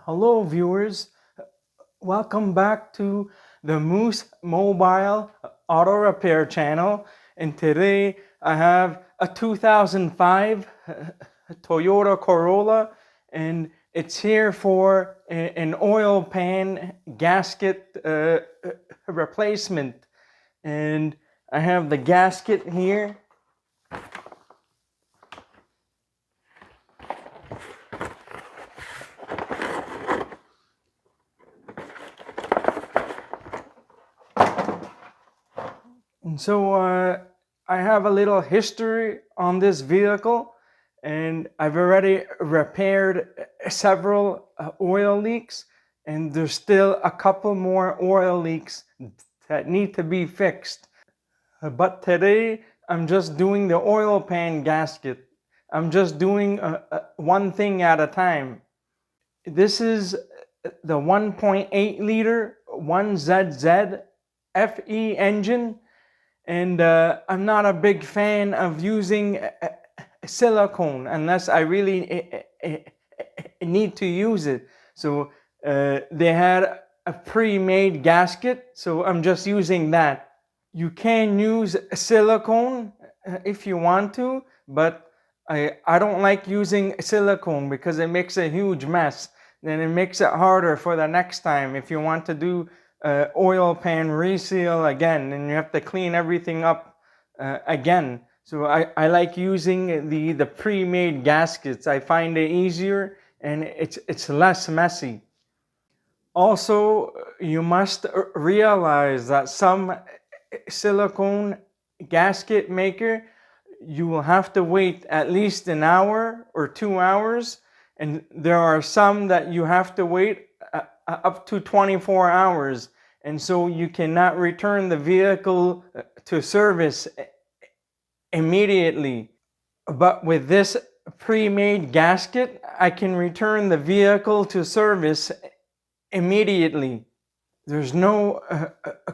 Hello viewers, welcome back to the Moose Mobile Auto Repair channel, and today I have a 2005 Toyota Corolla, and it's here for an oil pan gasket replacement. And I have the gasket here. And so I have a little history on this vehicle, and I've already repaired several oil leaks, and there's still a couple more oil leaks that need to be fixed. But today I'm just doing the oil pan gasket. I'm just doing one thing at a time. This is the 1.8 liter 1ZZ FE engine. And I'm not a big fan of using silicone unless I really need to use it. So they had a pre-made gasket, so I'm just using that. You can use silicone if you want to, but I don't like using silicone because it makes a huge mess. Then it makes it harder for the next time if you want to do oil pan reseal again, and you have to clean everything up again. So I like using the pre-made gaskets. I find it easier and it's less messy. Also, you must realize that some silicone gasket maker, you will have to wait at least an hour or 2 hours, and there are some that you have to wait up to 24 hours, and so you cannot return the vehicle to service immediately. But with this pre-made gasket, I can return the vehicle to service immediately. There's no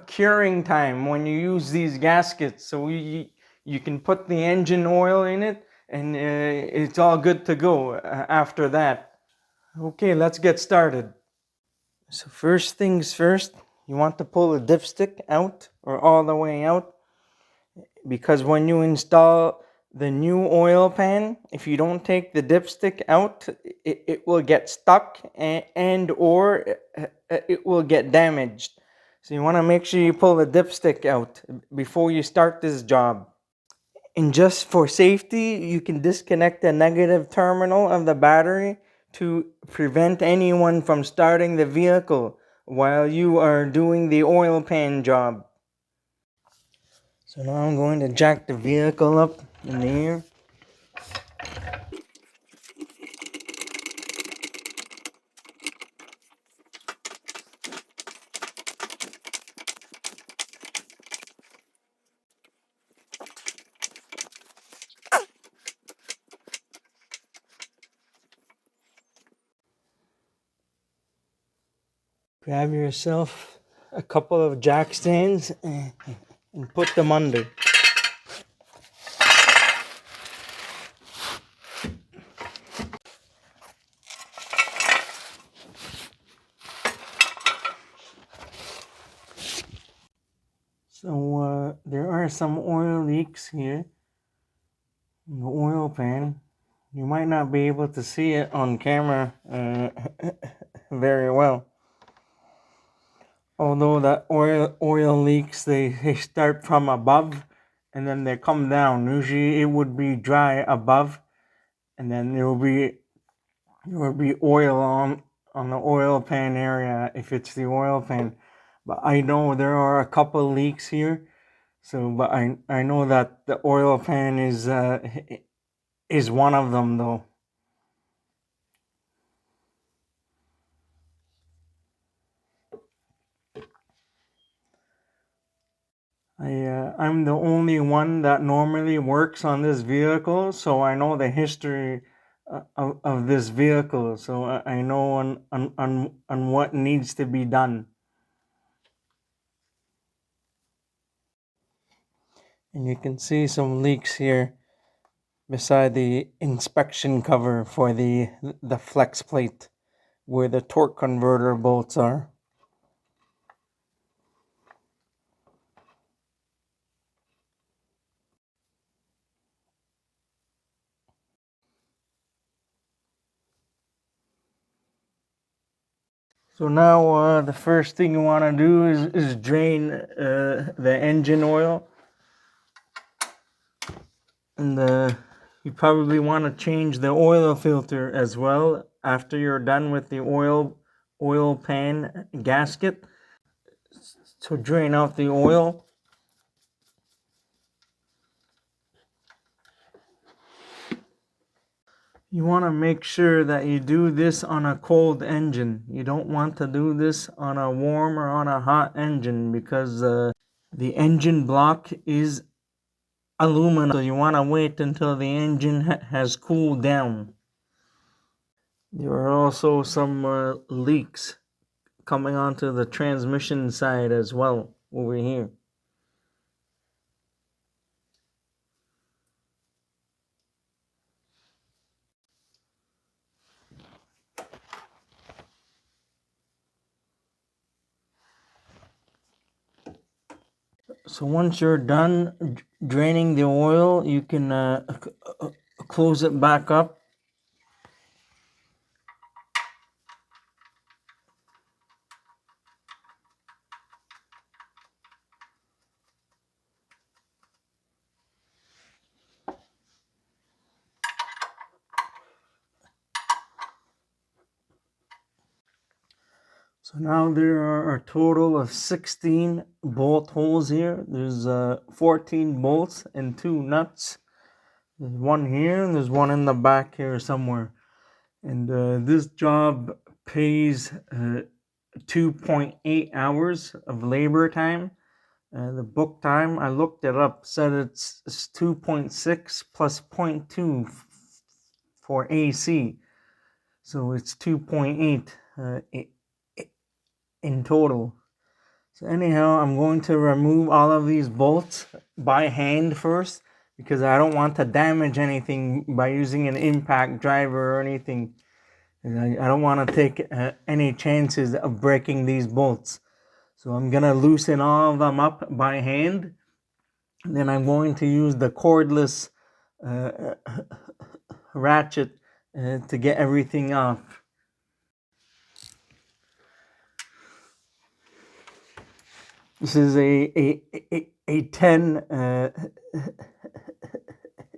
curing time when you use these gaskets, so you can put the engine oil in it and it's all good to go after that. Okay, let's get started. So first things first, you want to pull the dipstick out or all the way out, because when you install the new oil pan, if you don't take the dipstick out, it will get stuck and or it will get damaged. So you want to make sure you pull the dipstick out before you start this job. And just for safety, you can disconnect the negative terminal of the battery to prevent anyone from starting the vehicle while you are doing the oil pan job. So now I'm going to jack the vehicle up in the air. Grab yourself a couple of jack stands and put them under. So there are some oil leaks here in the oil pan. You might not be able to see it on camera very well. Although the oil leaks, they start from above and then they come down. Usually it would be dry above, and then there will be oil on the oil pan area if it's the oil pan. But I know there are a couple leaks here, so but I know that the oil pan is one of them though. I'm the only one that normally works on this vehicle, so I know the history of this vehicle, so I know on what needs to be done. And you can see some leaks here beside the inspection cover for the FLEXPLATE where the torque converter bolts are. So now the first thing you want to do is drain the engine oil. And you probably want to change the oil filter as well after you're done with the oil pan gasket to drain out the oil. You want to make sure that you do this on a cold engine. You don't want to do this on a warm or on a hot engine because the engine block is aluminum. So you want to wait until the engine has cooled down. There are also some leaks coming onto the transmission side as well over here. So once you're done draining the oil, you can close it back up. So now there are a total of 16 bolt holes here. There's 14 bolts and 2 nuts. There's one here and there's one in the back here somewhere. And this job pays 2.8 hours of labor time. The book time, I looked it up, said it's 2.6 plus 0.2 for AC. So it's 2.8 in total. So anyhow, I'm going to remove all of these bolts by hand first because I don't want to damage anything by using an impact driver or anything. And I don't want to take any chances of breaking these bolts. So I'm going to loosen all of them up by hand. And then I'm going to use the cordless ratchet to get everything off. This is a 10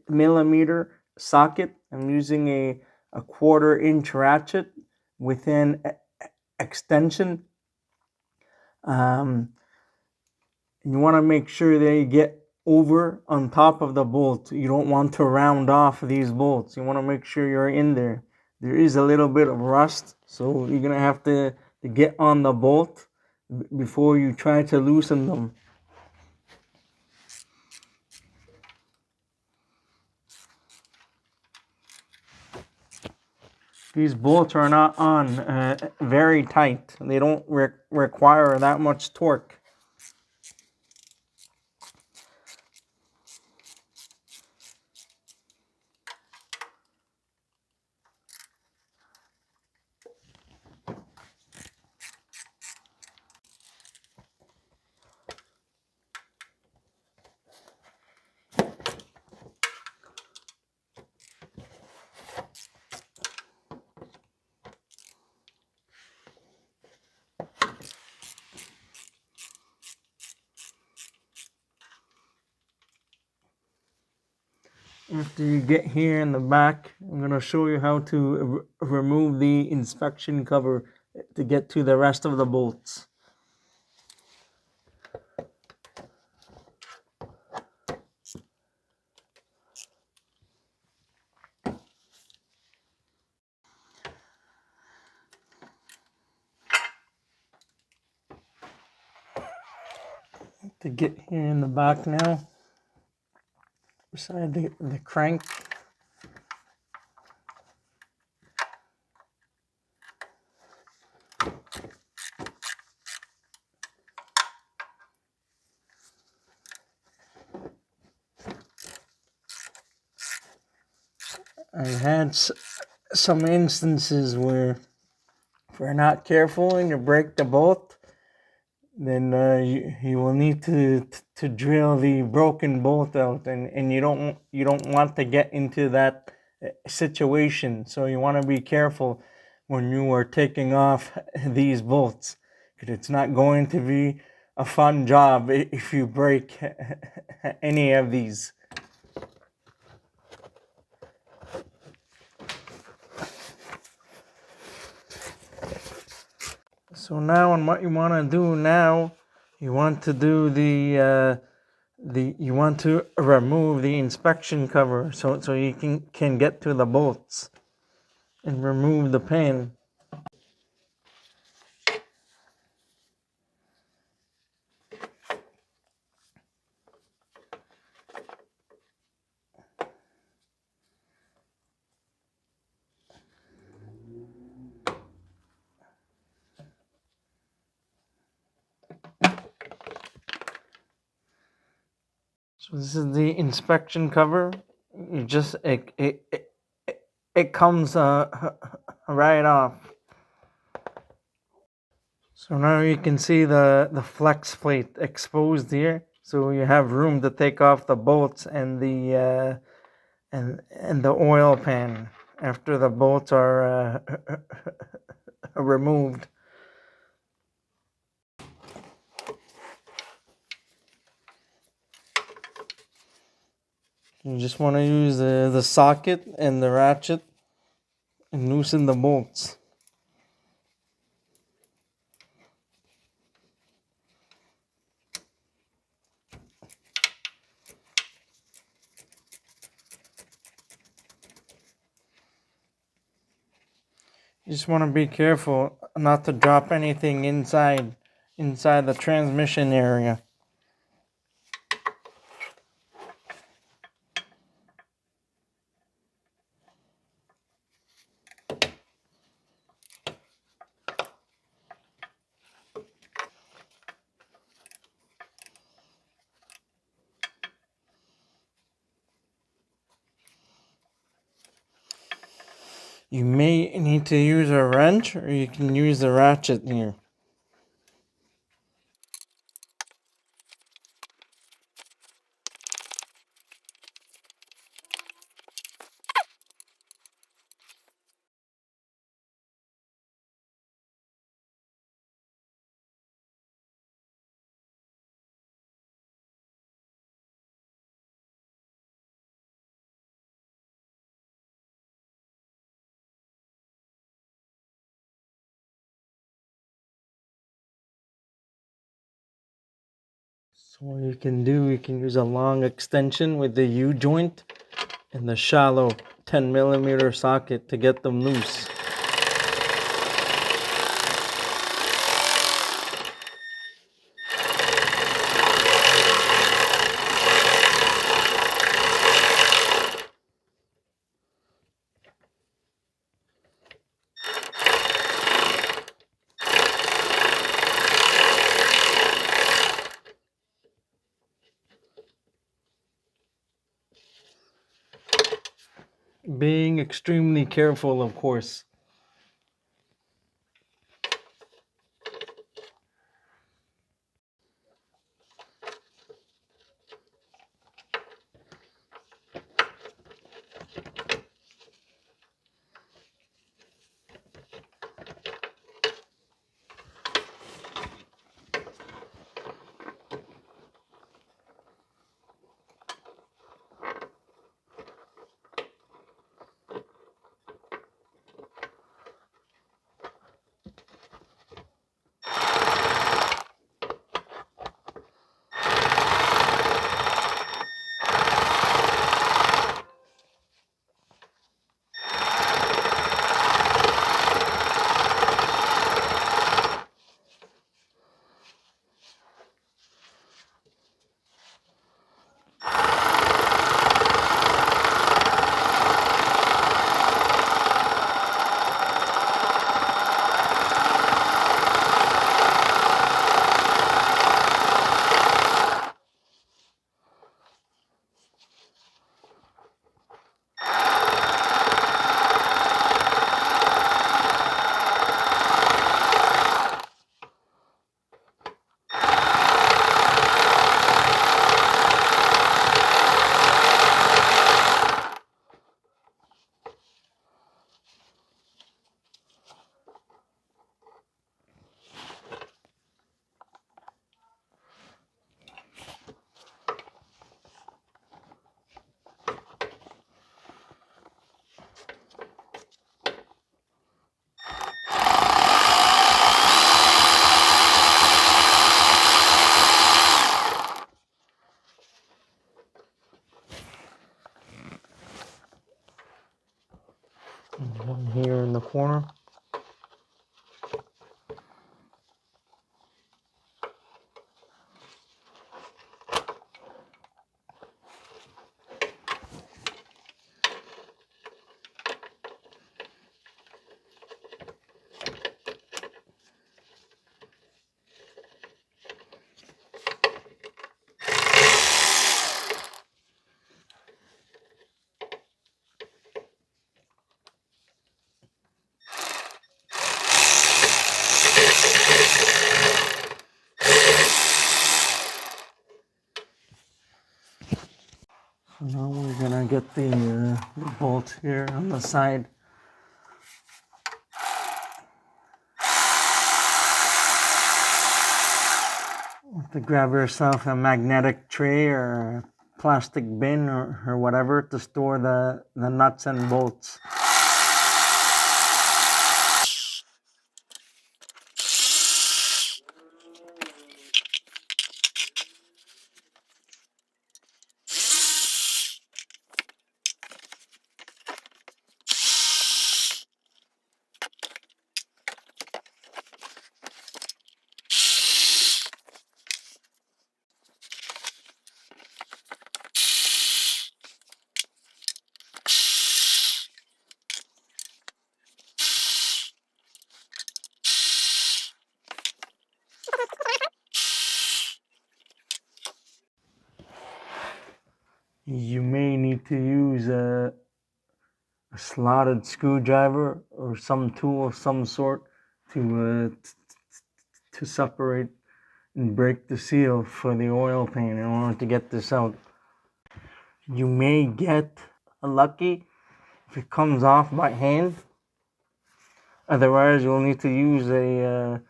millimeter socket. I'm using a 1/4 inch ratchet with an extension. You want to make sure that you get over on top of the bolt. You don't want to round off these bolts. You want to make sure you're in there. There is a little bit of rust, so you're going to have to get on the bolt before you try to loosen them. These bolts are not on very tight. They don't require that much torque. After you get here in the back, I'm going to show you how to remove the inspection cover to get to the rest of the bolts. To get here in the back now, beside the crank. I've had some instances where If you're not careful and you break the bolt, then you will need to drill the broken bolt out, and you don't want to get into that situation. So you want to be careful when you are taking off these bolts, because it's not going to be a fun job if you break any of these. So now, and what you want to do now, you want to do you want to remove the inspection cover so you can get to the bolts and remove the pan. So this is the inspection cover. You just it comes right off. So now you can see the flex plate exposed here. So you have room to take off the bolts and the and the oil pan after the bolts are removed. You just want to use the socket and the ratchet and loosen the bolts. You just want to be careful not to drop anything inside the transmission area. You may need to use a wrench, or you can use the ratchet here. So what you can do, you can use a long extension with the U-joint and the shallow 10mm socket to get them loose. Being extremely careful, of course. And one here in the corner. So now we're gonna get the bolt here on the side. To grab yourself a magnetic tray or a plastic bin or whatever to store the nuts and bolts. You may need to use a slotted screwdriver or some tool of some sort to separate and break the seal for the oil pan in order to get this out. You may get lucky if it comes off by hand. Otherwise, you'll need to use a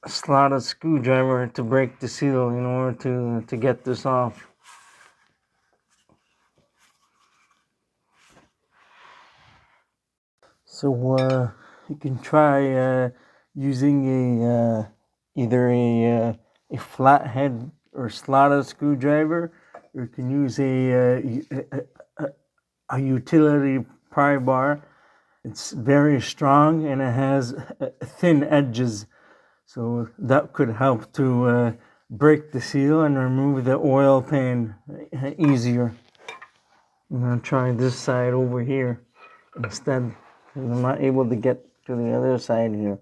slotted screwdriver to break the seal in order to get this off. So you can try using either a flathead or slotted screwdriver, or you can use a utility pry bar. It's very strong and it has thin edges, so that could help to break the seal and remove the oil pan easier. I'm gonna try this side over here instead. I'm not able to get to the other side here.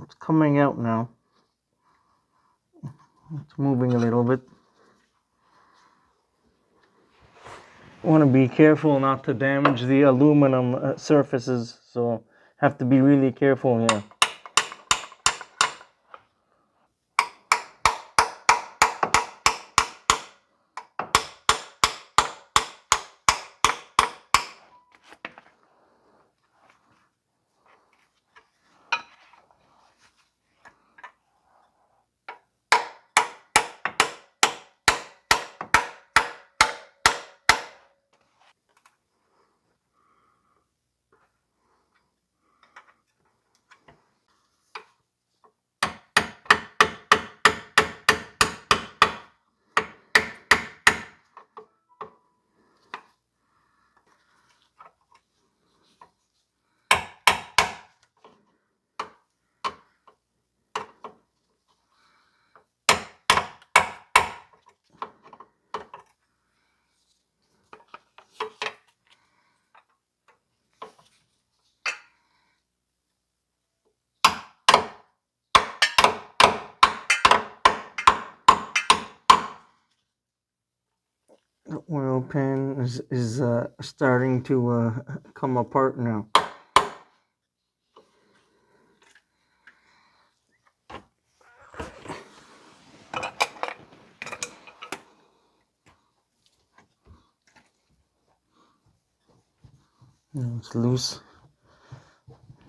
It's coming out now. It's moving a little bit. I want to be careful not to damage the aluminum surfaces, so have to be really careful here. The oil pan is starting to come apart now. It's loose.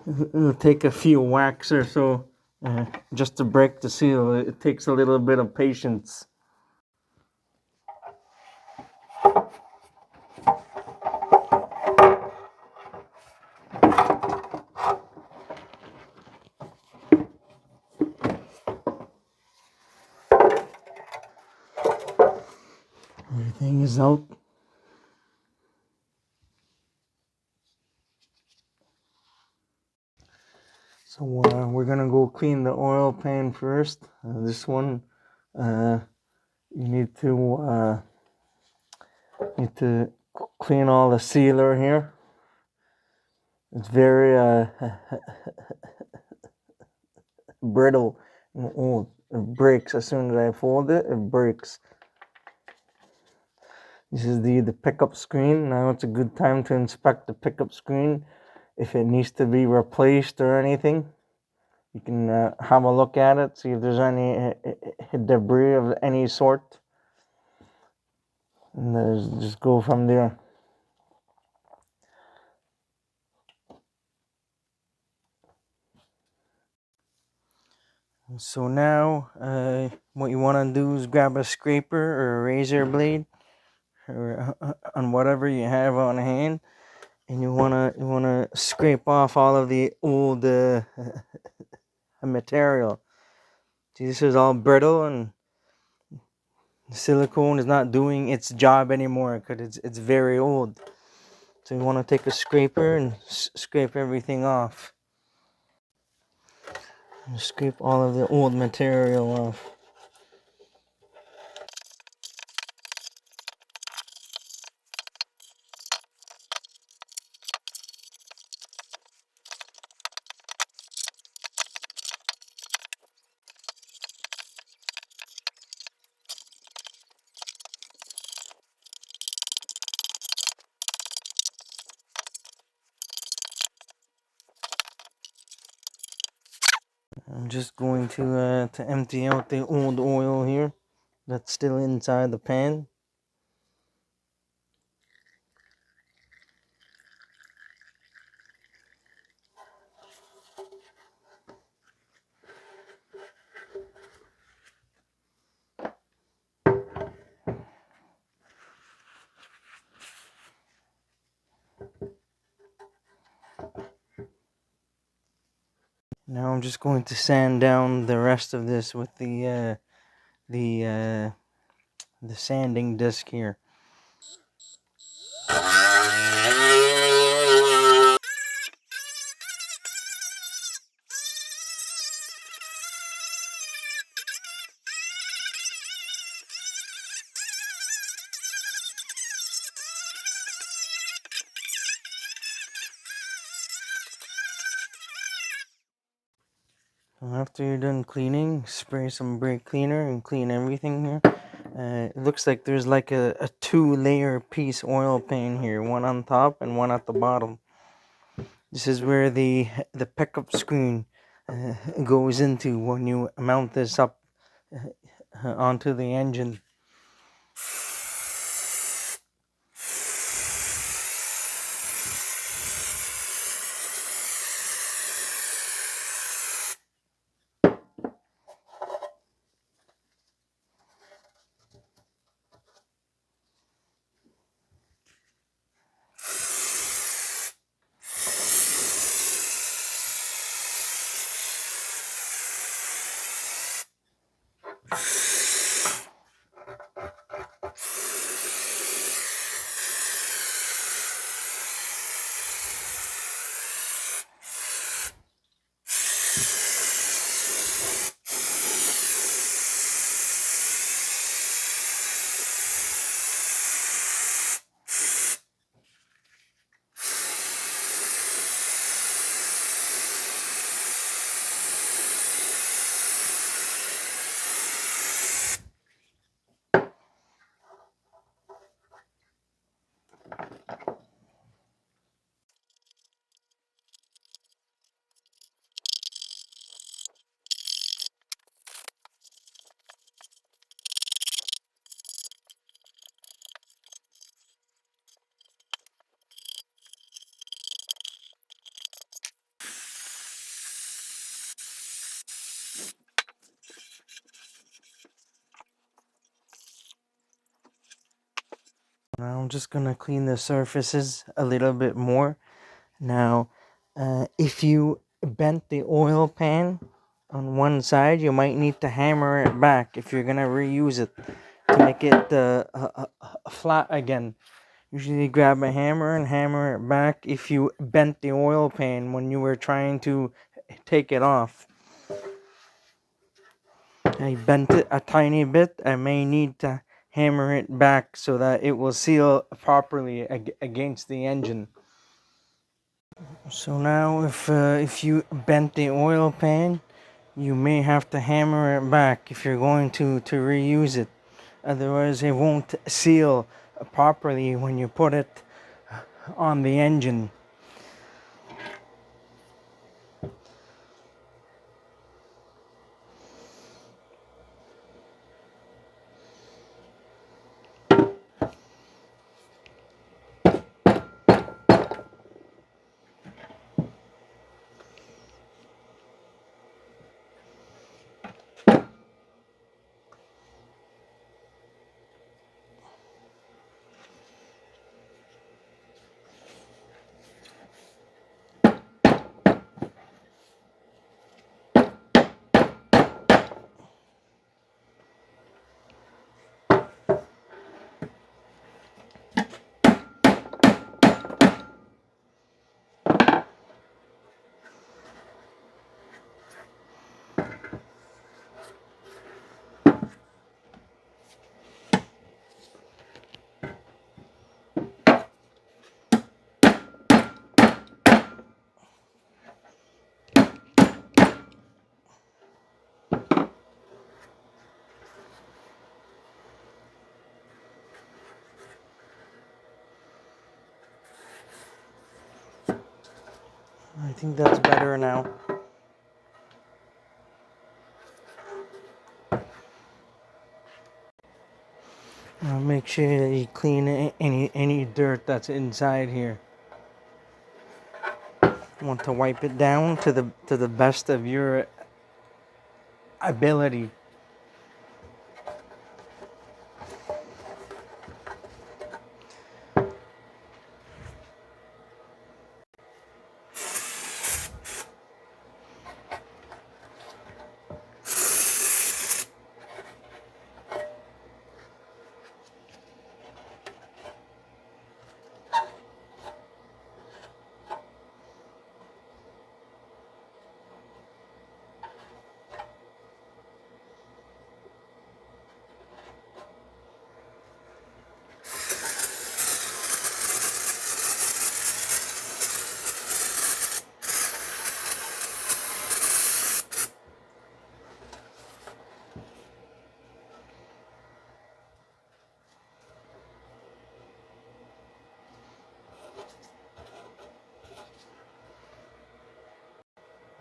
It'll take a few whacks or so just to break the seal. It takes a little bit of patience. Everything is out. So we're gonna go clean the oil pan first. This one, you need to clean all the sealer here. It's very brittle and old. It breaks as soon as I fold it. It breaks. This is the pickup screen. Now it's a good time to inspect the pickup screen. If it needs to be replaced or anything, you can have a look at it, see if there's any debris of any sort, and just go from there. So now what you want to do is grab a scraper or a razor blade or on whatever you have on hand, and you wanna scrape off all of the old material. See, this is all brittle and the silicone is not doing its job anymore because it's very old. So you want to take a scraper and scrape everything off. And scrape all of the old material off. I'm just going to empty out the old oil here that's still inside the pan. Now I'm just going to sand down the rest of this with the sanding disc here. After you're done cleaning, spray some brake cleaner and clean everything here. It looks like there's like a two-layer piece oil pan here, one on top and one at the bottom. This is where the pickup screen goes into when you mount this up onto the engine. Now I'm just gonna clean the surfaces a little bit more. Now, if you bent the oil pan on one side, you might need to hammer it back if you're gonna reuse it to make it flat again. Usually grab a hammer and hammer it back if you bent the oil pan when you were trying to take it off. I bent it a tiny bit. I may need to hammer it back so that it will seal properly against the engine. So now if you bent the oil pan, you may have to hammer it back if you're going to reuse it. Otherwise it won't seal properly when you put it on the engine. I think that's better now. Make sure that you clean any dirt that's inside here. You want to wipe it down to the best of your ability.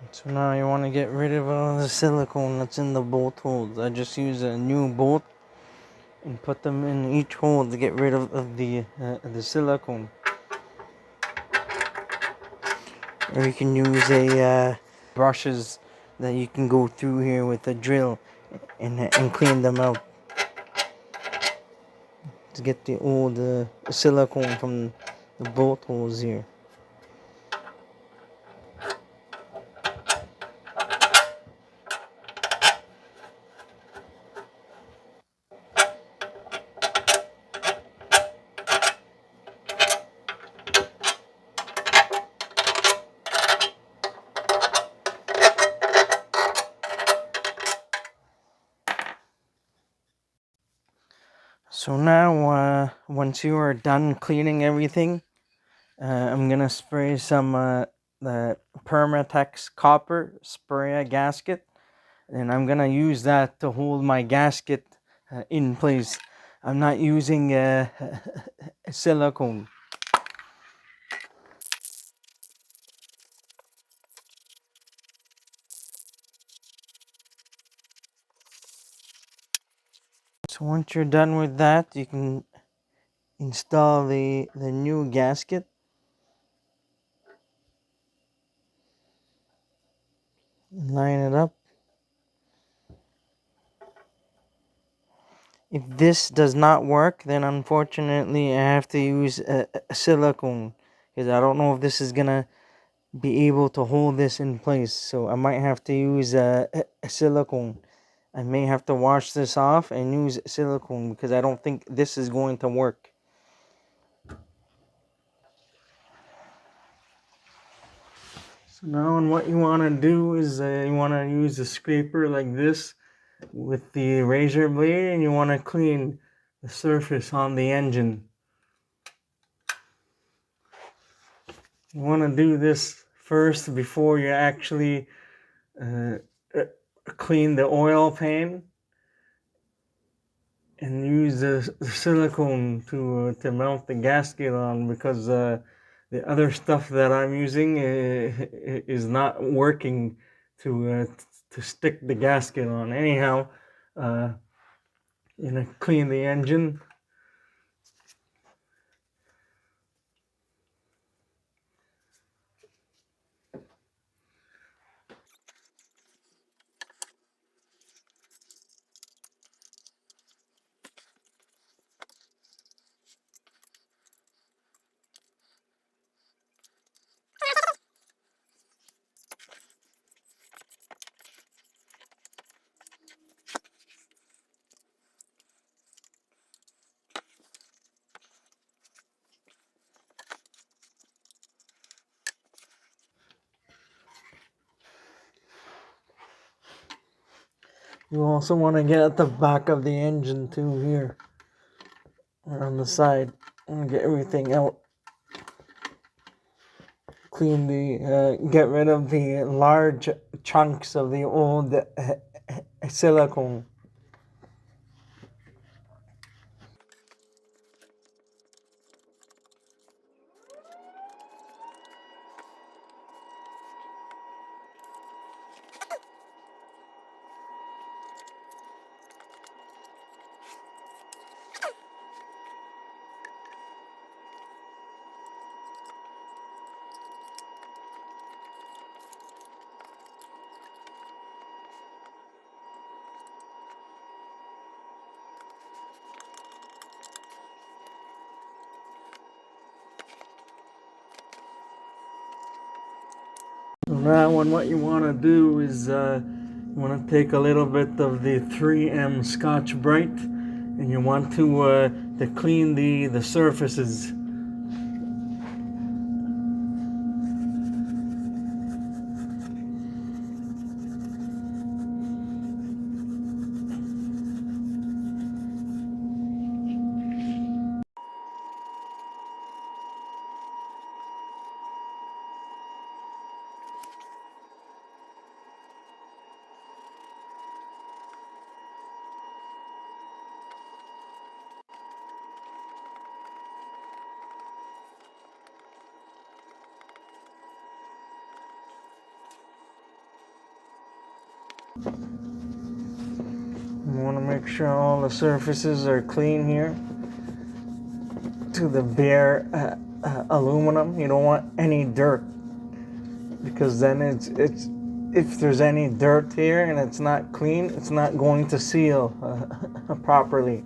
So now you want to get rid of all the silicone that's in the bolt holes. I just use a new bolt and put them in each hole to get rid of the silicone. Or you can use a brushes that you can go through here with a drill and clean them out to get the old silicone from the bolt holes here. So now, once you are done cleaning everything, I'm gonna spray some the Permatex copper spray gasket, and I'm gonna use that to hold my gasket in place. I'm not using silicone. So once you're done with that, you can install the new gasket. Line it up. If this does not work, then unfortunately I have to use a silicone, because I don't know if this is gonna be able to hold this in place. So I might have to use a silicone. I may have to wash this off and use silicone, because I don't think this is going to work. So now what you want to do is you want to use a scraper like this with the razor blade, and you want to clean the surface on the engine. You want to do this first before you actually clean the oil pan, and use the silicone to mount the gasket on, because the other stuff that I'm using is not working to stick the gasket on. Anyhow, you know, clean the engine. You also want to get at the back of the engine too, here, or on the side, and get everything out. Clean get rid of the large chunks of the old silicone. So now what you want to do is you want to take a little bit of the 3M Scotch Brite, and you want to clean the surfaces. You want to make sure all the surfaces are clean here to the bare aluminum. You don't want any dirt, because then it's if there's any dirt here and it's not clean, it's not going to seal properly.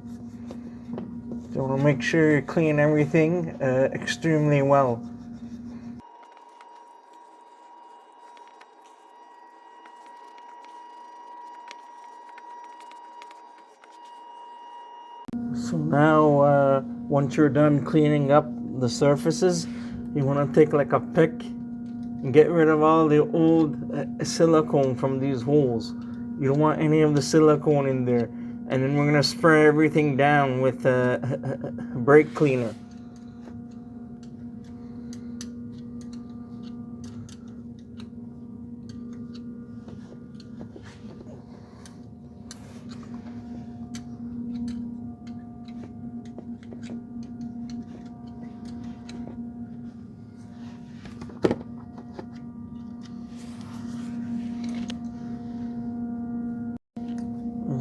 So you want to make sure you clean everything extremely well. So now, once you're done cleaning up the surfaces, you want to take like a pick and get rid of all the old silicone from these holes. You don't want any of the silicone in there. And then we're going to spray everything down with a brake cleaner.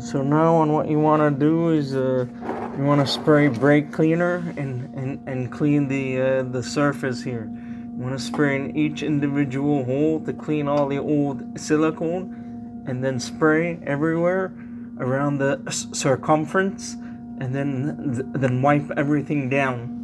So now what you want to do is you want to spray brake cleaner and clean the surface here. You want to spray in each individual hole to clean all the old silicone, and then spray everywhere around the circumference and then wipe everything down.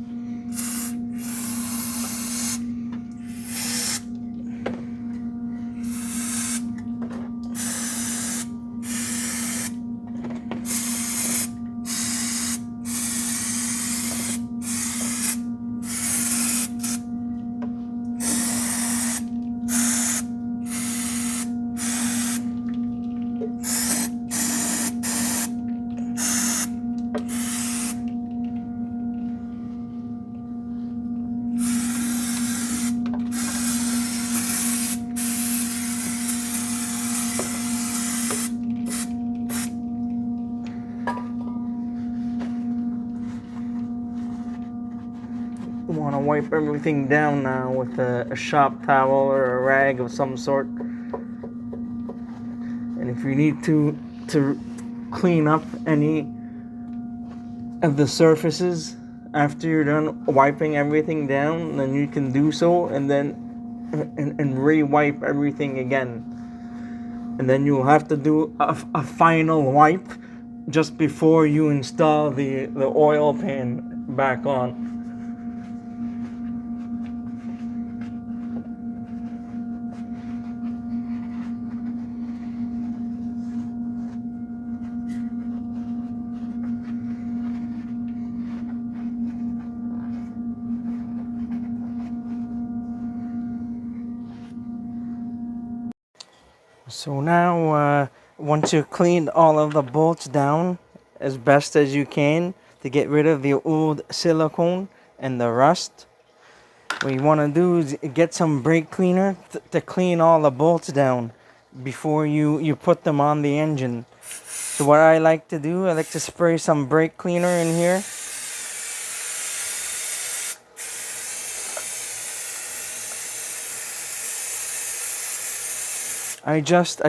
Want to wipe everything down now with a shop towel or a rag of some sort. And if you need to clean up any of the surfaces after you're done wiping everything down, then you can do so, and then and re-wipe everything again. And then you'll have to do a final wipe just before you install the oil pan back on. So now, once you've cleaned all of the bolts down as best as you can to get rid of the old silicone and the rust, what you want to do is get some brake cleaner to clean all the bolts down before you put them on the engine. So what I like to do, I like to spray some brake cleaner in here. I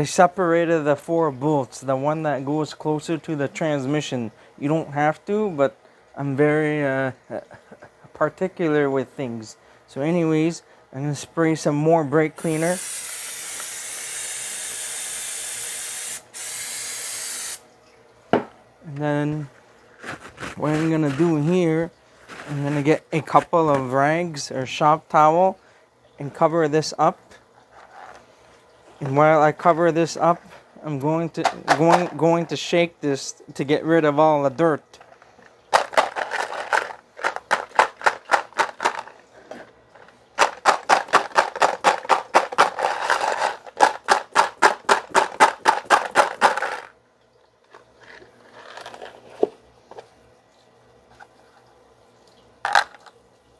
separated the 4 bolts, the one that goes closer to the transmission. You don't have to, but I'm very particular with things. So anyways, I'm going to spray some more brake cleaner. And then what I'm going to do here, I'm going to get a couple of rags or shop towel and cover this up. And while I cover this up, I'm going to shake this to get rid of all the dirt.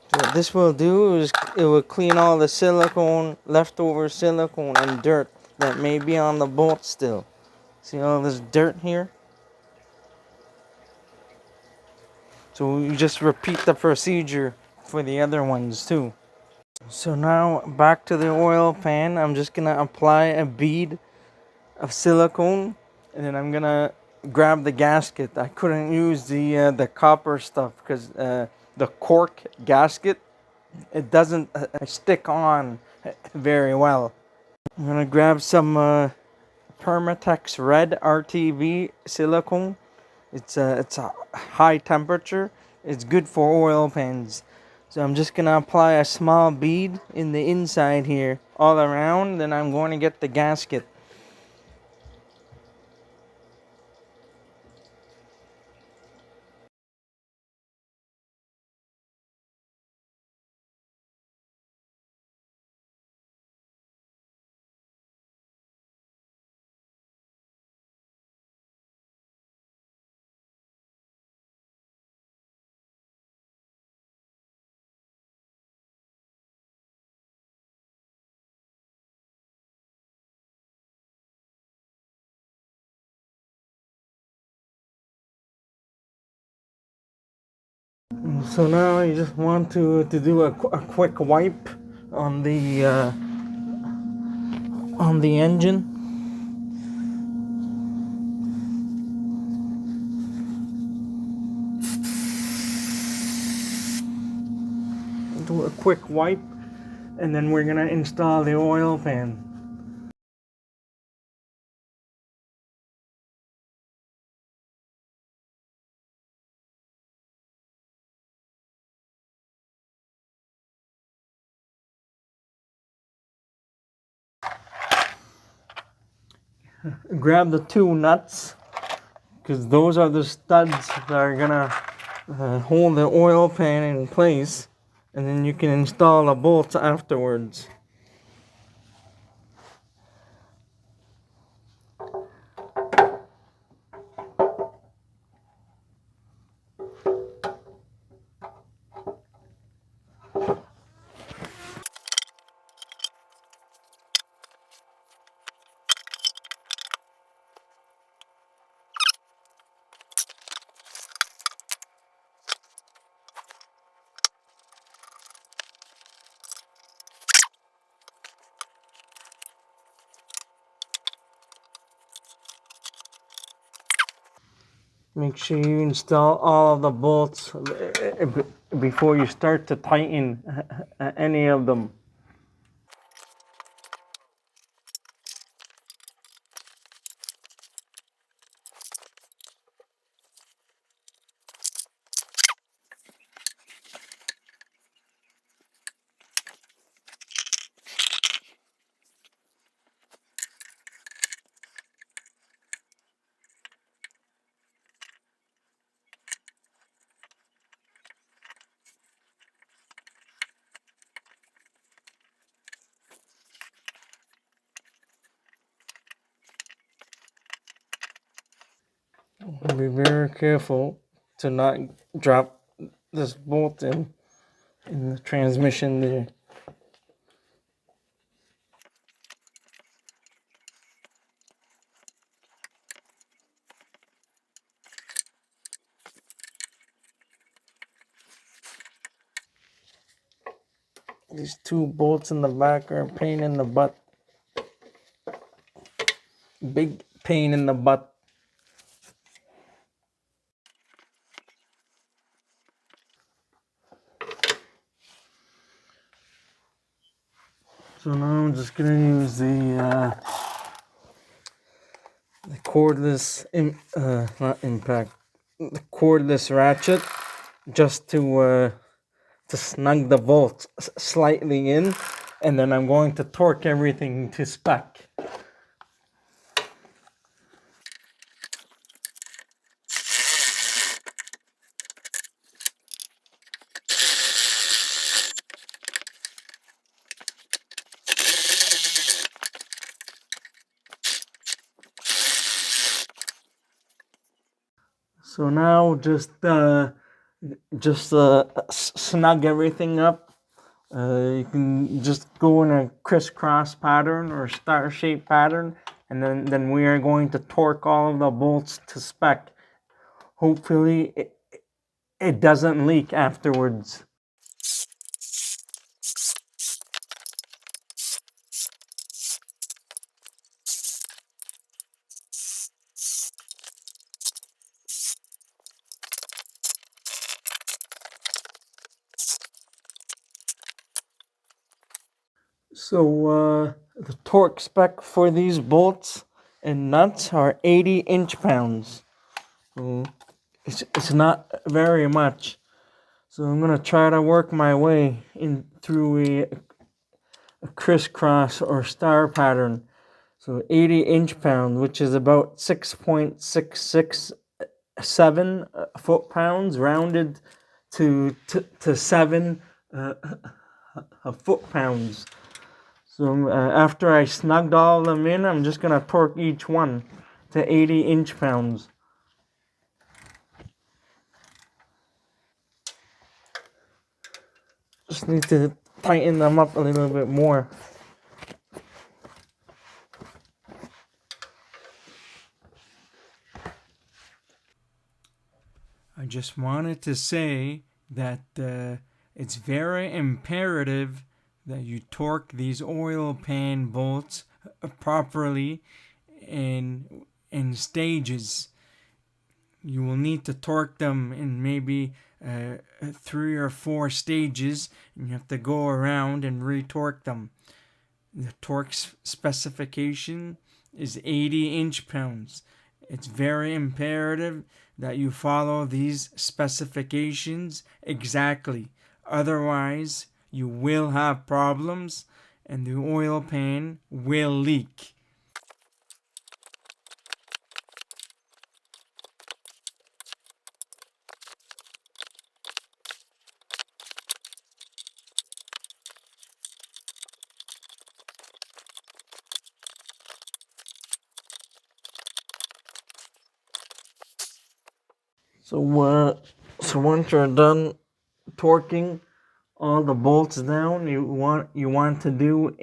So what this will do is it will clean all the silicone, leftover silicone and dirt that may be on the bolt still. See all this dirt here? So you just repeat the procedure for the other ones too. So now back to the oil pan. I'm just gonna apply a bead of silicone, and then I'm gonna grab the gasket. I couldn't use the copper stuff because the cork gasket, it doesn't stick on very well. I'm gonna grab some Permatex Red RTV silicone. It's a high temperature. It's good for oil pans. So I'm just gonna apply a small bead in the inside here all around. Then I'm going to get the gasket. So now you just want to do a quick wipe on the engine. Do a quick wipe, and then we're gonna install the oil pan. grab the two nuts, because those are the studs that are gonna hold the oil pan in place, and then you can install the bolts afterwards. Make sure you install all of the bolts before you start to tighten any of them. Be very careful to not drop this bolt in the transmission there. These two bolts in the back are a pain in the butt. Big pain in the butt. So now I'm just gonna use the cordless, not impact, the cordless ratchet, just to snug the bolts slightly in, and then I'm going to torque everything to spec. So now just snug everything up. You can just go in a crisscross pattern or star shape pattern, and then we are going to torque all of the bolts to spec. Hopefully it doesn't leak afterwards. So the torque spec for these bolts and nuts are 80 inch-pounds. So it's not very much. So I'm gonna try to work my way in through a crisscross or star pattern. So 80 inch-pound, which is about 6.667 foot-pounds, rounded to 7 foot-pounds. So after I snugged all of them in, I'm just gonna torque each one to 80 inch-pounds. Just need to tighten them up a little bit more. I just wanted to say that it's very imperative that you torque these oil pan bolts properly in stages. You will need to torque them in maybe 3 or 4 stages, and you have to go around and retorque them. The torque specification is 80 inch-pounds. It's very imperative that you follow these specifications exactly. Otherwise, you will have problems and the oil pan will leak. So once you're done torquing all the bolts down, you want to do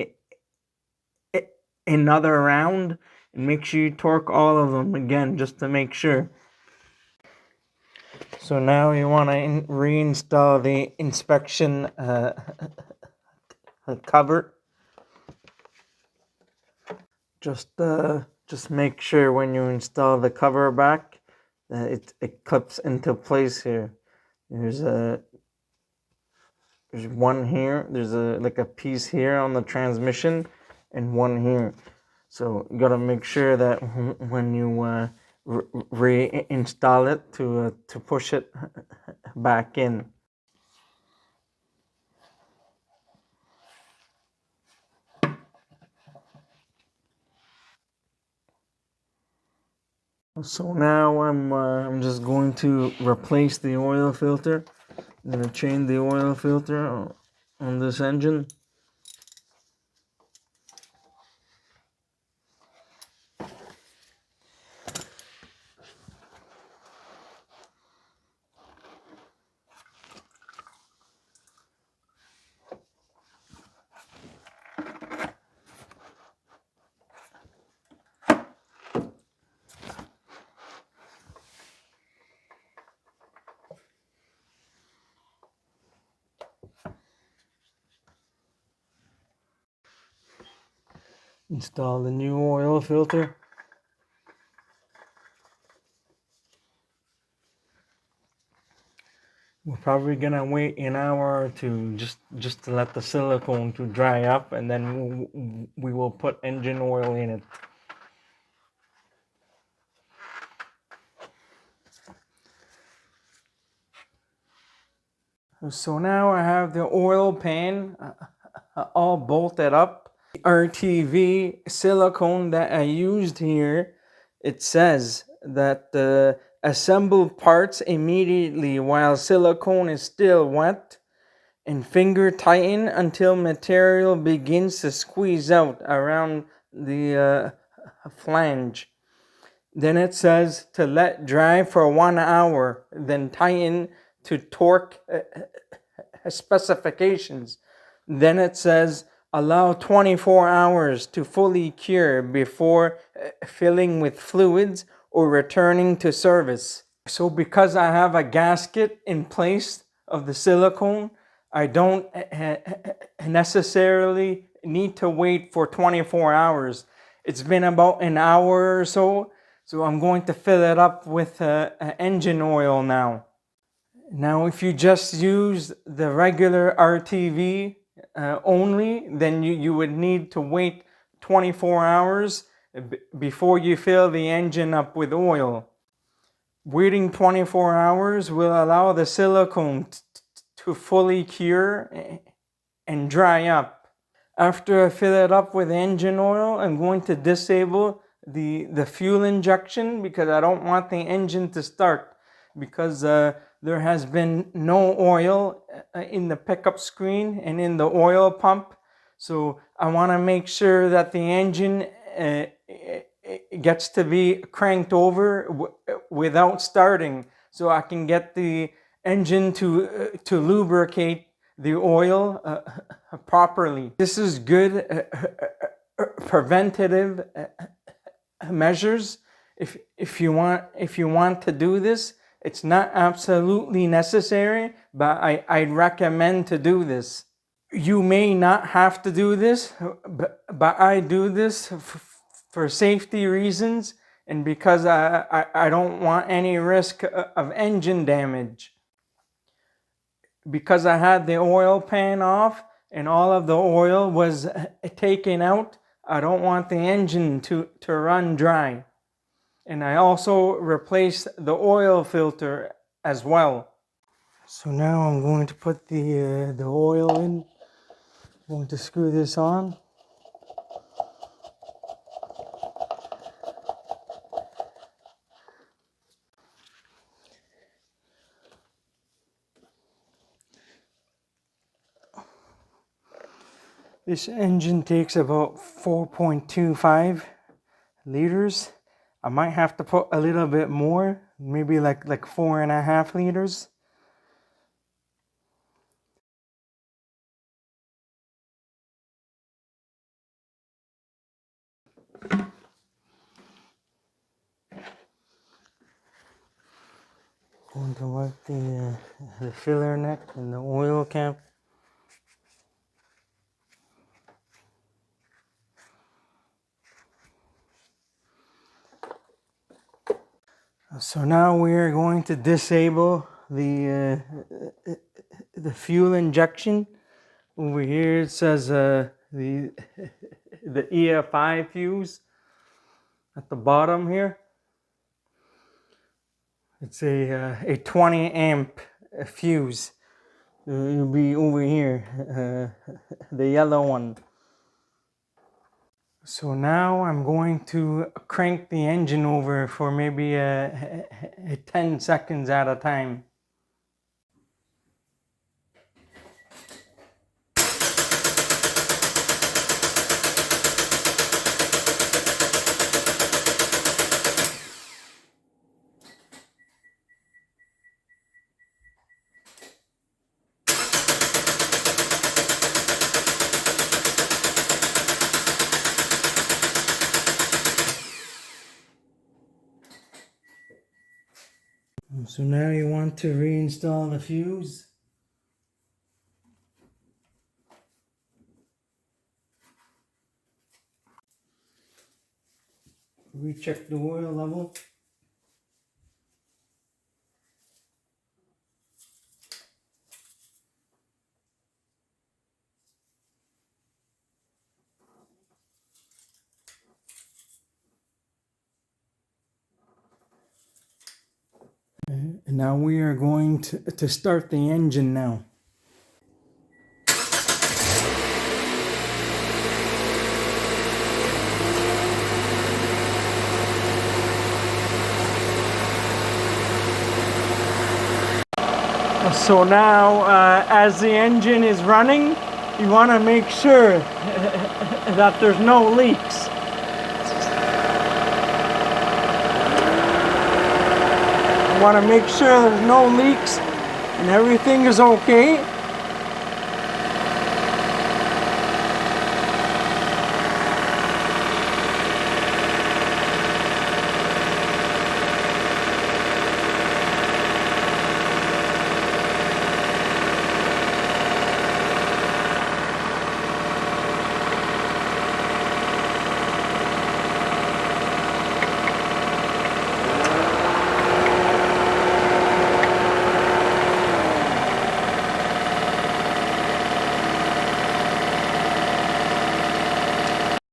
another round and make sure you torque all of them again just to make sure. So now you want to reinstall the inspection cover. Just make sure when you install the cover back that it clips into place here. There's one here. There's like a piece here on the transmission, and one here. So you gotta make sure that when you reinstall it to push it back in. So now I'm just going to replace the oil filter. I'm gonna change the oil filter on this engine. Install the new oil filter. We're probably gonna wait an hour or two just to let the silicone to dry up, and then we will put engine oil in it. So now I have the oil pan all bolted up. The RTV silicone that I used here, it says that assemble parts immediately while silicone is still wet, and finger tighten until material begins to squeeze out around the flange. Then it says to let dry for 1 hour, then tighten to torque specifications. Then it says allow 24 hours to fully cure before filling with fluids or returning to service. So because I have a gasket in place of the silicone, I don't necessarily need to wait for 24 hours. It's been about an hour or so, so I'm going to fill it up with engine oil now. Now, if you just use the regular RTV only, then you would need to wait 24 hours before you fill the engine up with oil. Waiting 24 hours will allow the silicone to fully cure and dry up. After I fill it up with engine oil, I'm going to disable the fuel injection because I don't want the engine to start, because there has been no oil in the pickup screen and in the oil pump. So I want to make sure that the engine gets to be cranked over without starting, so I can get the engine to lubricate the oil properly. This is good preventative measures. If you want to do this, it's not absolutely necessary, but I'd recommend to do this. You may not have to do this, but I do this for safety reasons and because I don't want any risk of engine damage. Because I had the oil pan off and all of the oil was taken out, I don't want the engine to run dry. And I also replaced the oil filter as well. So now I'm going to put the oil in. I'm going to screw this on. This engine takes about 4.25 liters. I might have to put a little bit more maybe like 4.5 liters. Going to work the filler neck and the oil cap. So now we are going to disable the fuel injection. Over here it says the EFI fuse at the bottom here. It's a 20 amp fuse. It'll be over here, the yellow one. So now I'm going to crank the engine over for maybe 10 seconds at a time. So now you want to reinstall the fuse. Recheck the oil level. And now we are going to start the engine now. So now, as the engine is running, you want to make sure that there's no leaks. You want to make sure there's no leaks and everything is okay.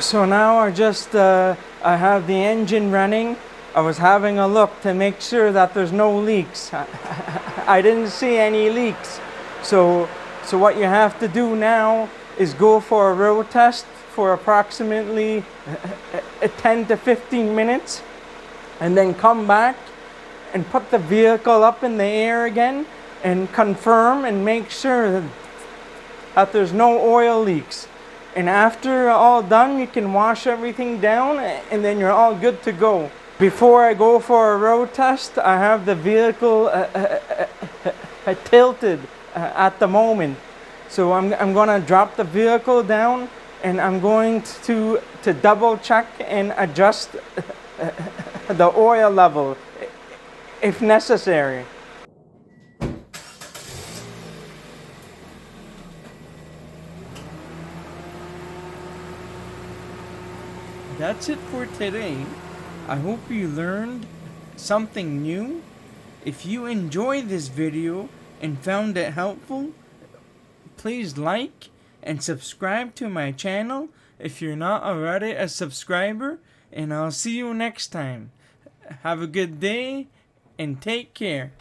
So now I have the engine running. I was having a look to make sure that there's no leaks. I didn't see any leaks. So what you have to do now is go for a road test for approximately 10 to 15 minutes and then come back and put the vehicle up in the air again and confirm and make sure that there's no oil leaks. And after all done, you can wash everything down and then you're all good to go. Before I go for a road test, I have the vehicle tilted at the moment. So I'm gonna drop the vehicle down and I'm going to double check and adjust the oil level if necessary. That's it for today. I hope you learned something new. If you enjoyed this video and found it helpful, please like and subscribe to my channel if you're not already a subscriber, and I'll see you next time. Have a good day and take care.